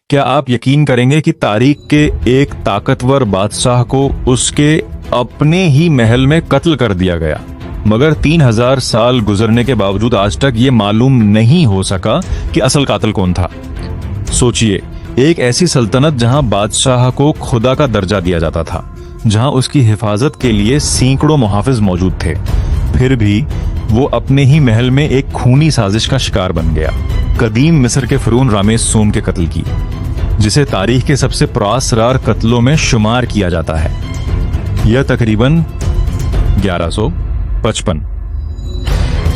کیا آپ یقین کریں گے کہ تاریخ کے ایک طاقتور بادشاہ کو اس کے اپنے ہی محل میں قتل کر دیا گیا، مگر 3000 سال گزرنے کے باوجود آج تک یہ معلوم نہیں ہو سکا کہ اصل قاتل کون تھا۔ سوچئے، ایک ایسی سلطنت جہاں بادشاہ کو خدا کا درجہ دیا جاتا تھا، جہاں اس کی حفاظت کے لیے سینکڑوں محافظ موجود تھے، پھر بھی وہ اپنے ہی محل میں ایک خونی سازش کا شکار بن گیا، قدیم مصر کے فرعون رامسیس سوم کے قتل کی، جسے تاریخ کے سب سے پراسرار قتلوں میں شمار کیا جاتا ہے۔ یہ تقریباً 1155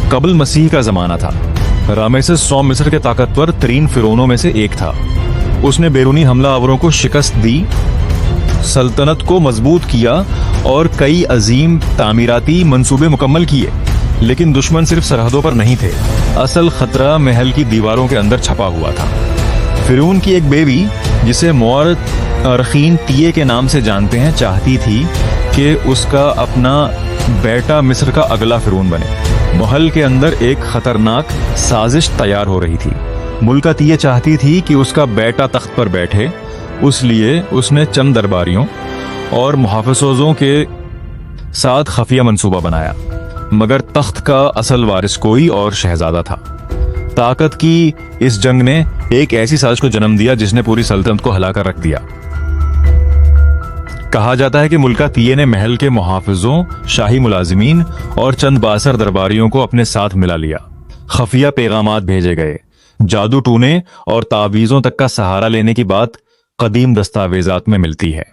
قبل مسیح کا زمانہ تھا۔ رامسیس سوم مصر کے طاقتور ترین فرعونوں میں سے ایک تھا۔ اس نے بیرونی حملہ آوروں کو شکست دی، سلطنت کو مضبوط کیا اور کئی عظیم تعمیراتی منصوبے مکمل کیے، لیکن دشمن صرف سرحدوں پر نہیں تھے، اصل خطرہ محل کی دیواروں کے اندر چھپا ہوا تھا۔ فرعون کی ایک بیوی، جسے مورخین تیے کے نام سے جانتے ہیں، چاہتی تھی کہ اس کا اپنا بیٹا مصر کا اگلا فرعون بنے۔ محل کے اندر ایک خطرناک سازش تیار ہو رہی تھی۔ ملکہ تیے چاہتی تھی کہ اس کا بیٹا تخت پر بیٹھے، اس لیے اس نے چند درباریوں اور محافظوں کے ساتھ خفیہ منصوبہ بنایا، مگر تخت کا اصل وارث کوئی اور شہزادہ تھا۔ طاقت کی اس جنگ نے ایک ایسی سازش کو جنم دیا جس نے پوری سلطنت کو ہلا کر رکھ دیا۔ کہا جاتا ہے کہ ملکہ تیے نے محل کے محافظوں، شاہی ملازمین اور چند بااثر درباریوں کو اپنے ساتھ ملا لیا۔ خفیہ پیغامات بھیجے گئے، جادو ٹونے اور تعویذوں تک کا سہارا لینے کی بات قدیم دستاویزات میں ملتی ہے۔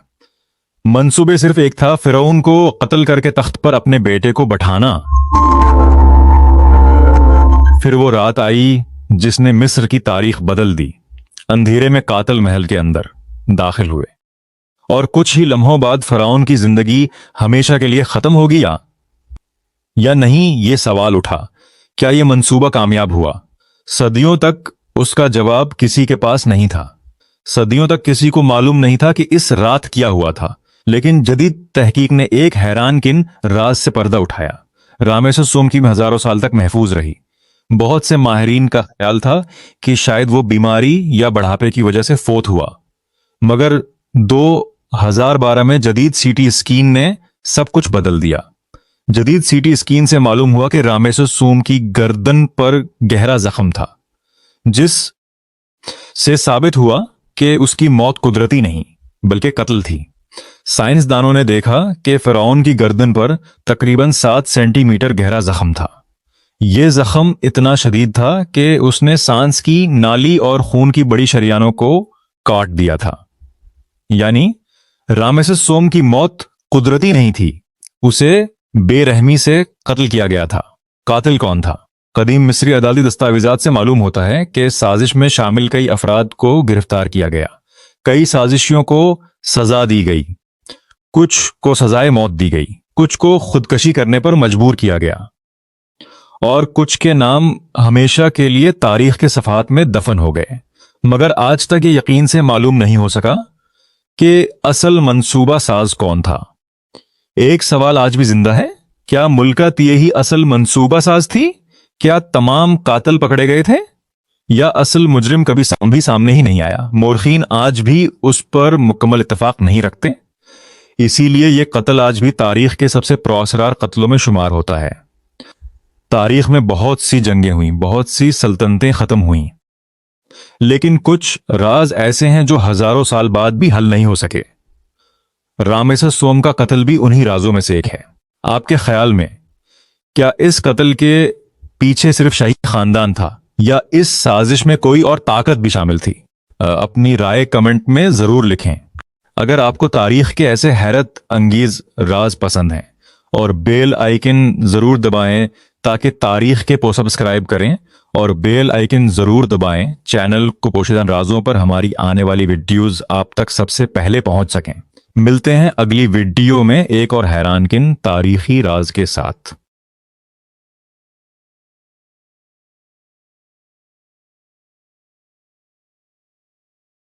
منصوبے صرف ایک تھا، فرعون کو قتل کر کے تخت پر اپنے بیٹے کو بٹھانا۔ پھر وہ رات آئی جس نے مصر کی تاریخ بدل دی۔ اندھیرے میں قاتل محل کے اندر داخل ہوئے، اور کچھ ہی لمحوں بعد فرعون کی زندگی ہمیشہ کے لیے ختم ہوگی یا نہیں، یہ سوال اٹھا۔ کیا یہ منصوبہ کامیاب ہوا؟ صدیوں تک اس کا جواب کسی کے پاس نہیں تھا۔ صدیوں تک کسی کو معلوم نہیں تھا کہ اس رات کیا ہوا تھا، لیکن جدید تحقیق نے ایک حیران کن راز سے پردہ اٹھایا۔ رامسیس سوم کی ہزاروں سال تک محفوظ رہی۔ بہت سے ماہرین کا خیال تھا کہ شاید وہ بیماری یا بڑھاپے کی وجہ سے فوت ہوا، مگر 2012 میں جدید سی ٹی اسکین نے سب کچھ بدل دیا۔ جدید سی ٹی اسکین سے معلوم ہوا کہ رامسیس سوم کی گردن پر گہرا زخم تھا، جس سے ثابت ہوا کہ اس کی موت قدرتی نہیں بلکہ قتل تھی۔ سائنسدانوں نے دیکھا کہ فرعون کی گردن پر تقریباً 7 سینٹی میٹر گہرا زخم تھا۔ یہ زخم اتنا شدید تھا کہ اس نے سانس کی نالی اور خون کی بڑی شریانوں کو کاٹ دیا تھا۔ یعنی رامسیس سوم کی موت قدرتی نہیں تھی، اسے بے رحمی سے قتل کیا گیا تھا۔ قاتل کون تھا؟ قدیم مصری عدالتی دستاویزات سے معلوم ہوتا ہے کہ سازش میں شامل کئی افراد کو گرفتار کیا گیا۔ کئی سازشیوں کو سزا دی گئی، کچھ کو سزائے موت دی گئی، کچھ کو خودکشی کرنے پر مجبور کیا گیا، اور کچھ کے نام ہمیشہ کے لیے تاریخ کے صفحات میں دفن ہو گئے۔ مگر آج تک یہ یقین سے معلوم نہیں ہو سکا کہ اصل منصوبہ ساز کون تھا۔ ایک سوال آج بھی زندہ ہے، کیا ملکہ تیے ہی اصل منصوبہ ساز تھی؟ کیا تمام قاتل پکڑے گئے تھے، یا اصل مجرم کبھی سامنے ہی نہیں آیا؟ مورخین آج بھی اس پر مکمل اتفاق نہیں رکھتے، اسی لیے یہ قتل آج بھی تاریخ کے سب سے پراسرار قتلوں میں شمار ہوتا ہے۔ تاریخ میں بہت سی جنگیں ہوئیں، بہت سی سلطنتیں ختم ہوئیں، لیکن کچھ راز ایسے ہیں جو ہزاروں سال بعد بھی حل نہیں ہو سکے۔ رامسیس سوم کا قتل بھی انہی رازوں میں سے ایک ہے۔ آپ کے خیال میں کیا اس قتل کے پیچھے صرف شاہی خاندان تھا، یا اس سازش میں کوئی اور طاقت بھی شامل تھی؟ اپنی رائے کمنٹ میں ضرور لکھیں۔ اگر آپ کو تاریخ کے ایسے حیرت انگیز راز پسند ہیں، اور بیل آئیکن ضرور دبائیں تاکہ تاریخ کے کو سبسکرائب کریں، اور بیل آئیکن ضرور دبائیں چینل کو پوشیدہ رازوں پر ہماری آنے والی ویڈیوز آپ تک سب سے پہلے پہنچ سکیں۔ ملتے ہیں اگلی ویڈیو میں ایک اور حیران کن تاریخی راز کے ساتھ۔